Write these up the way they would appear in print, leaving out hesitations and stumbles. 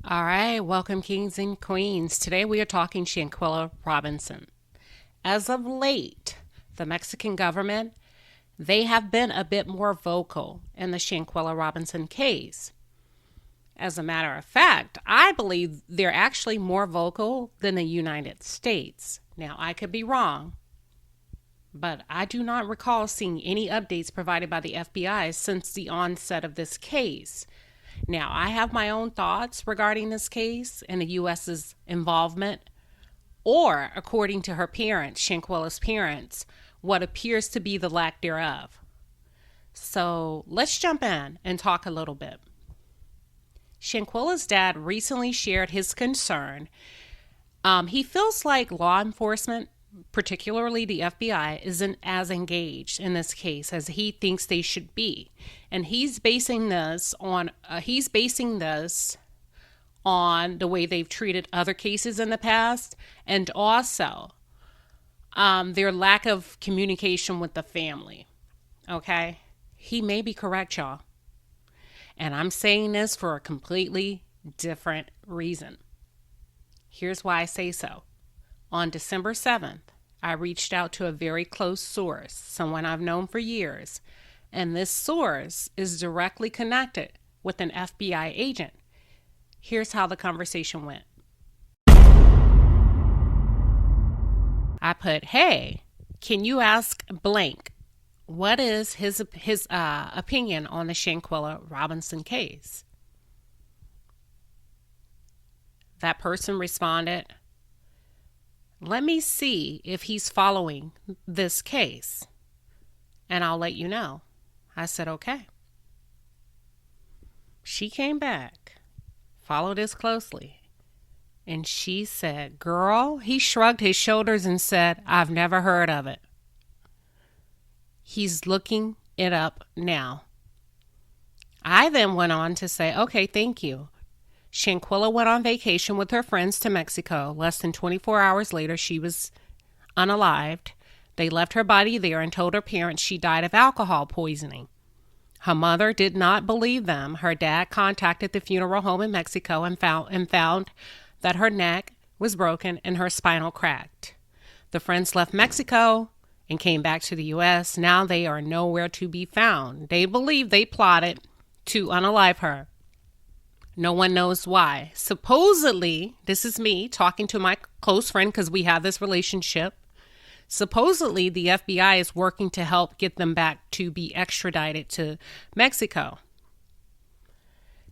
All right, welcome kings and queens. Today we are talking Shanquella Robinson. As of late, the Mexican government, they have been a bit more vocal in the Shanquella Robinson case. As a matter of fact, I believe they're actually more vocal than the United States. Now, I could be wrong, but I do not recall seeing any updates provided by the FBI since the onset of this case. Now, I have my own thoughts regarding this case and the U.S.'s involvement, or, according to her parents, Shanquella's parents, what appears to be the lack thereof. So let's jump in and talk a little bit. Shanquella's dad recently shared his concern. He feels like law enforcement, particularly the FBI, isn't as engaged in this case as he thinks they should be, and he's basing this on the way they've treated other cases in the past, and also their lack of communication with the family. Okay, he may be correct, y'all, and I'm saying this for a completely different reason. Here's why I say so. On December 7th, I reached out to a very close source, someone I've known for years, and this source is directly connected with an FBI agent. Here's how the conversation went. I put, "Hey, can you ask blank what is his opinion on the Shanquella Robinson case?" That person responded, "Let me see if he's following this case, and I'll let you know." I said, "Okay." She came back, followed us closely, and she said, "Girl," he shrugged his shoulders and said, "I've never heard of it. He's looking it up now." I then went on to say, "Okay, thank you." Shanquella went on vacation with her friends to Mexico. Less than 24 hours later, she was unalived. They left her body there and told her parents she died of alcohol poisoning. Her mother did not believe them. Her dad contacted the funeral home in Mexico and found that her neck was broken and her spinal cracked. The friends left Mexico and came back to the U.S. Now they are nowhere to be found. They believe they plotted to unalive her. No one knows why. Supposedly, this is me talking to my close friend because we have this relationship. Supposedly, the FBI is working to help get them back to be extradited to Mexico.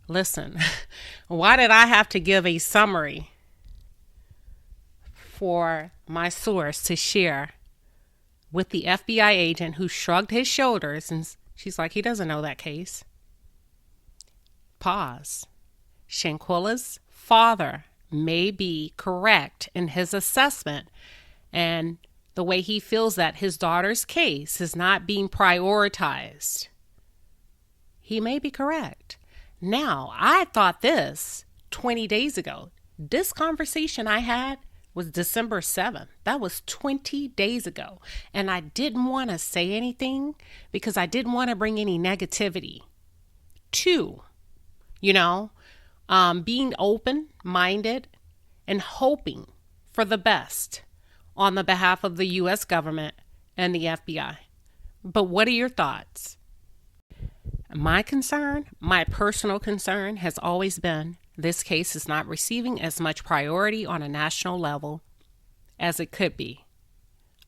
Listen, why did I have to give a summary for my source to share with the FBI agent who shrugged his shoulders and she's like, he doesn't know that case? Pause. Shanquella's father may be correct in his assessment and the way he feels that his daughter's case is not being prioritized. He may be correct. Now, I thought this 20 days ago. This conversation I had was December 7th. That was 20 days ago. And I didn't want to say anything because I didn't want to bring any negativity to, being open-minded and hoping for the best on the behalf of the U.S. government and the FBI. But what are your thoughts? My personal concern has always been this case is not receiving as much priority on a national level as it could be.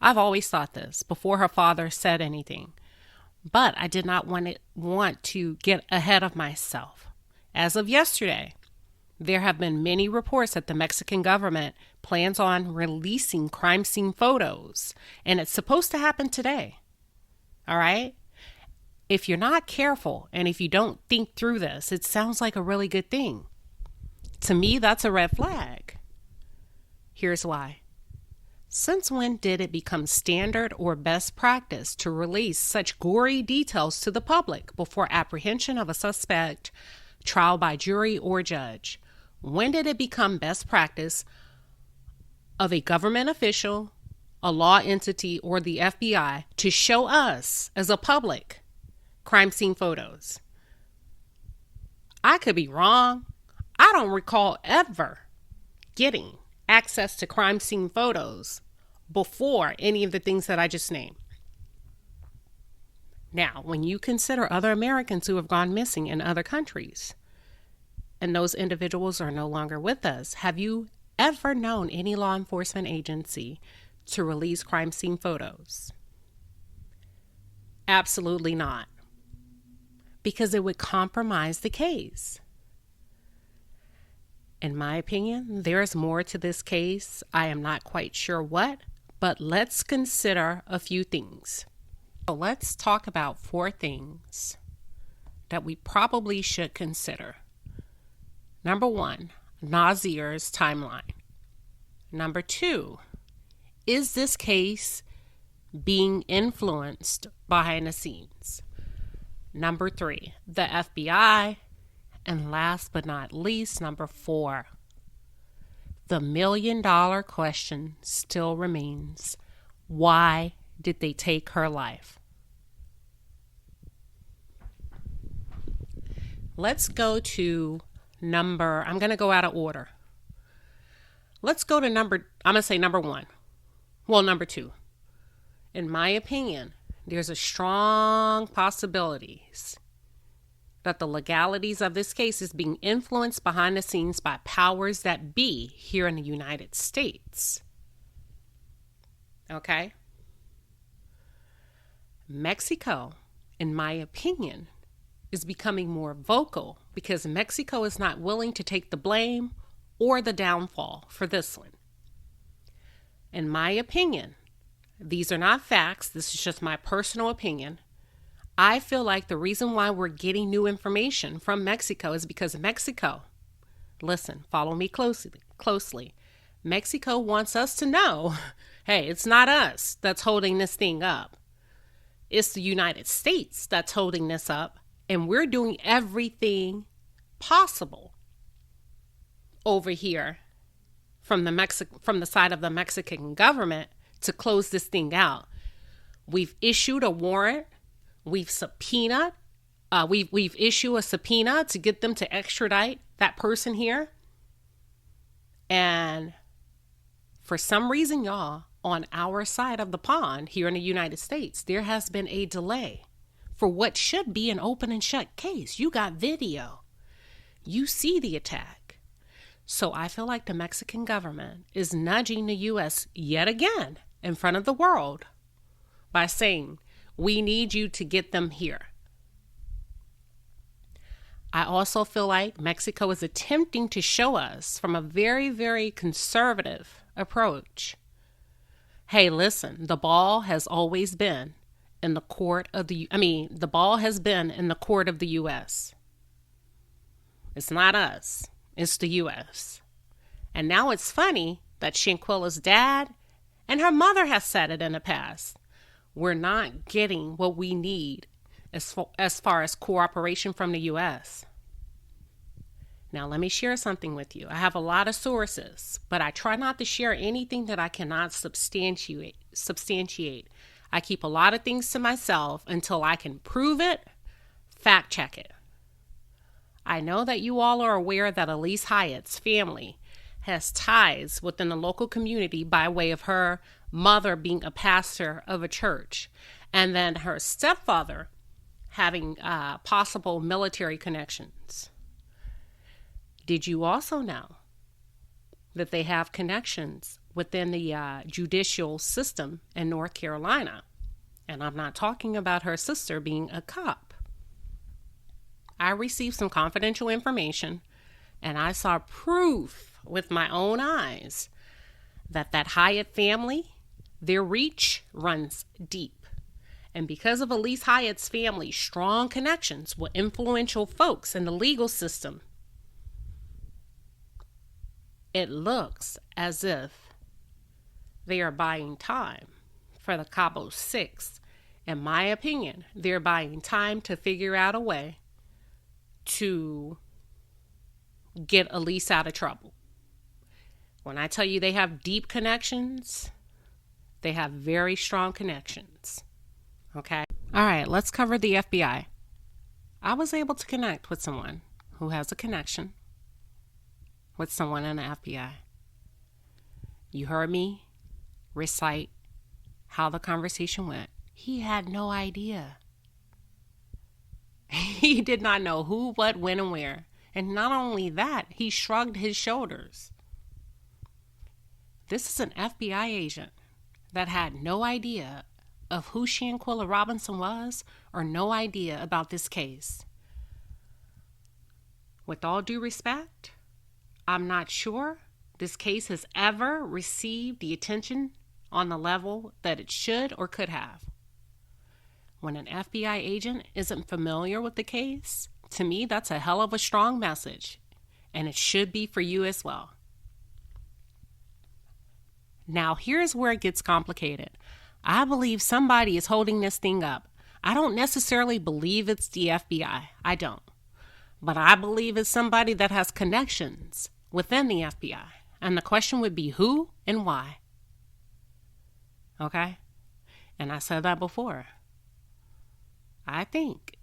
I've always thought this before her father said anything, but I did not want to get ahead of myself. As of yesterday, there have been many reports that the Mexican government plans on releasing crime scene photos, and it's supposed to happen today. All right? If you're not careful and if you don't think through this, it sounds like a really good thing. To me, that's a red flag. Here's why. Since when did it become standard or best practice to release such gory details to the public before apprehension of a suspect, trial by jury or judge? When did it become best practice of a government official, a law entity, or the FBI to show us as a public crime scene photos? I could be wrong. I don't recall ever getting access to crime scene photos before any of the things that I just named. Now, when you consider other Americans who have gone missing in other countries, and those individuals are no longer with us, have you ever known any law enforcement agency to release crime scene photos? Absolutely not. Because it would compromise the case. In my opinion, there is more to this case. I am not quite sure what, but let's consider a few things. So let's talk about 4 things that we probably should consider. Number 1, Nazir's timeline. Number 2, is this case being influenced behind the scenes? Number 3, the FBI. And last but not least, number 4, the $1 million question still remains. Why did they take her life? Let's go to I'm going to go out of order. Let's go to I'm going to say number 1. Well, number 2. In my opinion, there's a strong possibilities that the legalities of this case is being influenced behind the scenes by powers that be here in the United States. Okay? Mexico, in my opinion, is becoming more vocal because Mexico is not willing to take the blame or the downfall for this one. In my opinion, these are not facts. This is just my personal opinion. I feel like the reason why we're getting new information from Mexico is because Mexico, listen, follow me closely. Mexico wants us to know, hey, it's not us that's holding this thing up. It's the United States that's holding this up, and we're doing everything possible over here from the side of the Mexican government to close this thing out. We've issued a warrant. We've subpoenaed. We've issued a subpoena to get them to extradite that person here. And for some reason, y'all, on our side of the pond here in the United States, there has been a delay for what should be an open and shut case. You got video. You see the attack. So I feel like the Mexican government is nudging the U.S. yet again in front of the world by saying, we need you to get them here. I also feel like Mexico is attempting to show us from a very, very conservative approach. Hey, listen, the ball has always been in the court of the ball has been in the court of the U.S. It's not us. It's the U.S. And now it's funny that Shanquella's dad and her mother has said it in the past. We're not getting what we need as far as cooperation from the U.S. Now, let me share something with you. I have a lot of sources, but I try not to share anything that I cannot substantiate. I keep a lot of things to myself until I can prove it, fact check it. I know that you all are aware that Elise Hyatt's family has ties within the local community by way of her mother being a pastor of a church, and then her stepfather having possible military connections. Did you also know that they have connections within the judicial system in North Carolina? And I'm not talking about her sister being a cop. I received some confidential information, and I saw proof with my own eyes that Hyatt family, their reach runs deep. And because of Elise Hyatt's family's strong connections with influential folks in the legal system, it looks as if they are buying time for the Cabo Six. In my opinion, they're buying time to figure out a way to get Elise out of trouble. When I tell you they have deep connections, they have very strong connections. Okay? All right, let's cover the FBI. I was able to connect with someone who has a connection with someone in the FBI. You heard me recite how the conversation went. He had no idea. He did not know who, what, when, and where. And not only that, he shrugged his shoulders. This is an FBI agent that had no idea of who Shanquella Robinson was or no idea about this case. With all due respect, I'm not sure this case has ever received the attention on the level that it should or could have. When an FBI agent isn't familiar with the case, to me, that's a hell of a strong message, and it should be for you as well. Now, here's where it gets complicated. I believe somebody is holding this thing up. I don't necessarily believe it's the FBI. I don't. But I believe it's somebody that has connections within the FBI. And the question would be who and why. Okay? And I said that before. I think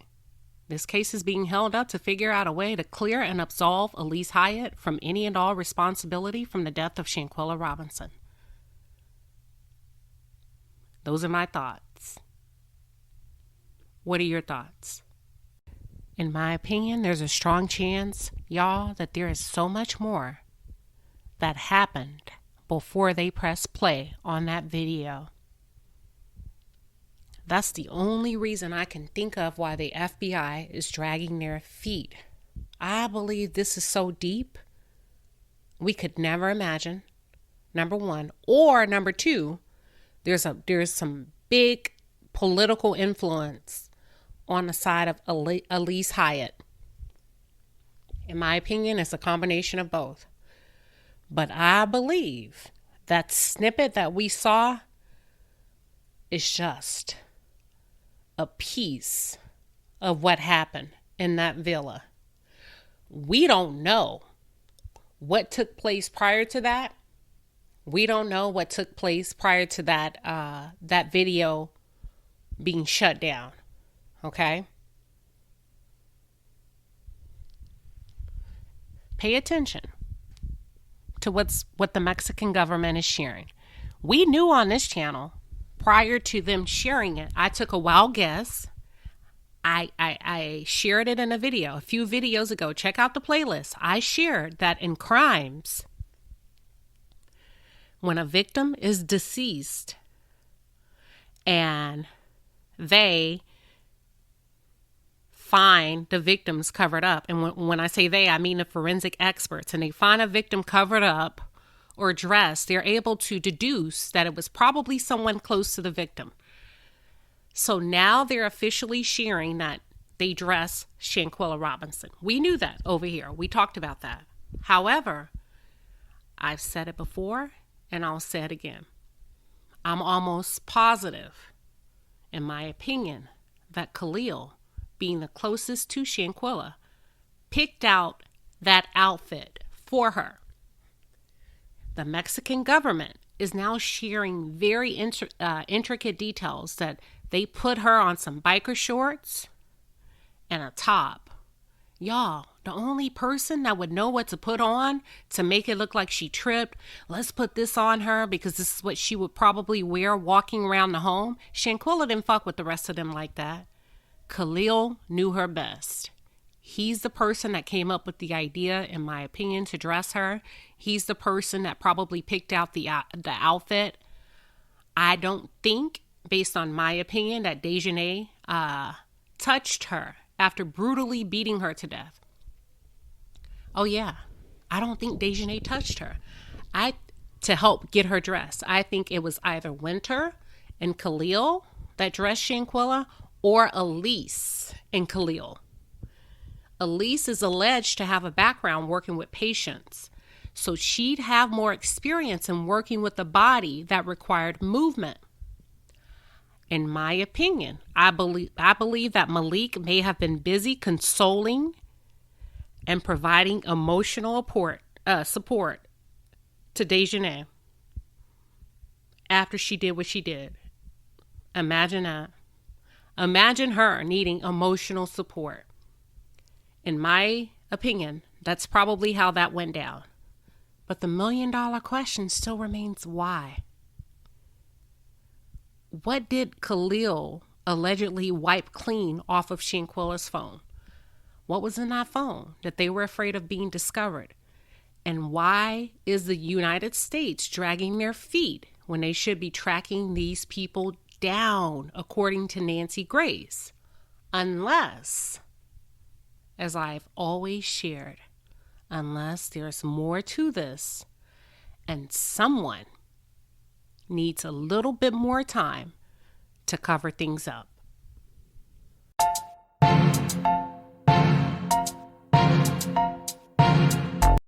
this case is being held up to figure out a way to clear and absolve Elise Hyatt from any and all responsibility from the death of Shanquella Robinson. Those are my thoughts. What are your thoughts? In my opinion, there's a strong chance, y'all, that there is so much more that happened before they pressed play on that video. That's the only reason I can think of why the FBI is dragging their feet. I believe this is so deep, we could never imagine, number one. Or number two, there's some big political influence on the side of Elise Hyatt. In my opinion, it's a combination of both. But I believe that snippet that we saw is just a piece of what happened in that villa. We don't know what took place prior to that. We don't know what took place prior to that video being shut down. Okay? Pay attention to what the Mexican government is sharing. We knew on this channel prior to them sharing it. I took a wild guess. I shared it in a video a few videos ago. Check out the playlist. I shared that in crimes, when a victim is deceased and they find the victims covered up, and when I say they, I mean the forensic experts, and they find a victim covered up or dressed, they're able to deduce that it was probably someone close to the victim. So now they're officially sharing that they dress Shanquella Robinson. We knew that over here. We talked about that. However, I've said it before, and I'll say it again. I'm almost positive, in my opinion, that Khalil, being the closest to Shanquella, picked out that outfit for her. The Mexican government is now sharing very intricate details that they put her on some biker shorts and a top. Y'all, the only person that would know what to put on to make it look like she tripped, let's put this on her because this is what she would probably wear walking around the home. Shanquella didn't fuck with the rest of them like that. Khalil knew her best. He's the person that came up with the idea, in my opinion, to dress her. He's the person that probably picked out the outfit. I don't think, based on my opinion, that Dejanay touched her after brutally beating her to death. Oh yeah, I don't think Dejanay touched her to help get her dressed. I think it was either Winter and Khalil that dressed Shanquella, or Elise and Khalil. Elise is alleged to have a background working with patients, so she'd have more experience in working with a body that required movement. In my opinion, I believe that Malik may have been busy consoling and providing emotional support to Dejanay after she did what she did. Imagine that. Imagine her needing emotional support. In my opinion, that's probably how that went down. But the million-dollar question still remains, why? What did Khalil allegedly wipe clean off of Shanquella's phone? What was in that phone that they were afraid of being discovered? And why is the United States dragging their feet when they should be tracking these people down, according to Nancy Grace? Unless, as I've always shared, unless there's more to this and someone needs a little bit more time to cover things up.